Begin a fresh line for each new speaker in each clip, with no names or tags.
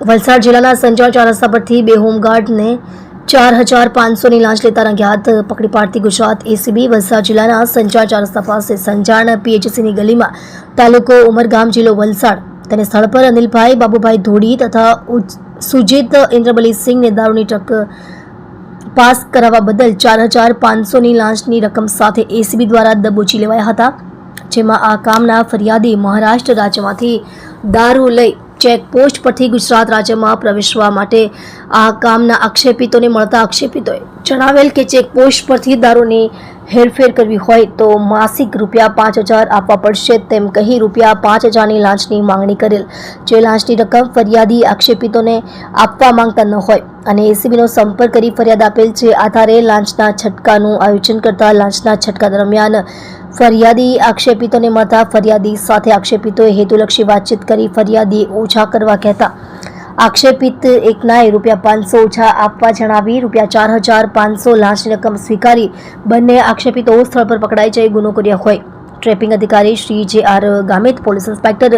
વલસાડ જિલ્લાના સંજાણ 4 રસ્તા પરથી બે હોમગાર્ડને 4500ની લાંચ લેતા રંગે હાથ પકડી પાડતી ગુજરાત એસીબી વલસાડ જિલ્લાના સંજાણ 4 રસ્તા પાસે સંજાણ પીએચસીની ગલીમાં તાલુકો ઉમરગામ જિલ્લો વલસાડ તેને સ્થળ પર અનિલભાઈ બાબુભાઈ ધોડી તથા સુજીત ઇન્દ્રબલીસિંહને દારૂની ટ્રક પાસ કરાવવા બદલ 4500ની લાંચની રકમ સાથે એસીબી દ્વારા દબોચી લેવાયા હતા, જેમાં આ કામના ફરિયાદી મહારાષ્ટ્ર રાજ્યમાંથી દારૂ લઈ ચેકપોસ્ટ પરથી ગુજરાત રાજ્યમાં પ્રવેશવા માટે આ કામના આક્ષેપિતોને મળતા આક્ષેપિતોએ જણાવેલ કે ચેકપોસ્ટ પરથી દારૂની હેરફેર કરવી હોય તો માસિક ₹5000 આપવા પડશે તેમ કહી ₹5000ની લાંચની માંગણી કરેલ, જે લાંચની રકમ ફરિયાદી આક્ષેપિતોને આપવા માંગતા ન હોય અને એસીબીનો સંપર્ક કરી ફરિયાદ આપેલ, જે આધારે લાંચના છટકાનું આયોજન કરતા લાંચના છટકા દરમિયાન ફરિયાદી આક્ષેપિતોને મળતા ફરિયાદી સાથે આક્ષેપિતોએ હેતુલક્ષી વાતચીત કરી ફરિયાદી ઓછા કરવા કહેતા આક્ષેપિત એકનાએ ₹500 ઓછા આપવા જણાવી ₹4500 લાંચની રકમ સ્વીકારી બંને આક્ષેપિતો સ્થળ પર પકડાઈ જઈ ગુનો કર્યો હોય. ટ્રેપિંગ અધિકારી શ્રી જે.આર. ગામિત, પોલીસ ઇન્સ્પેક્ટર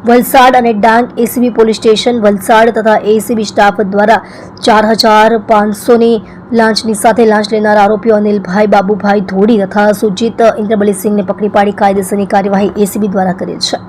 વલસાડ અને Dang ACB police station Valsad તથા એસીબી સ્ટાફ દ્વારા 4500ની લાંચની સાથે લાંચ લેનાર આરોપીઓ અનિલભાઈ બાબુભાઈ ધોડી તથા સુજીત ઇન્દ્રબલીસિંહને પકડી પાડી કાયદેસરની કાર્યવાહી એસીબી દ્વારા કરેલ છે.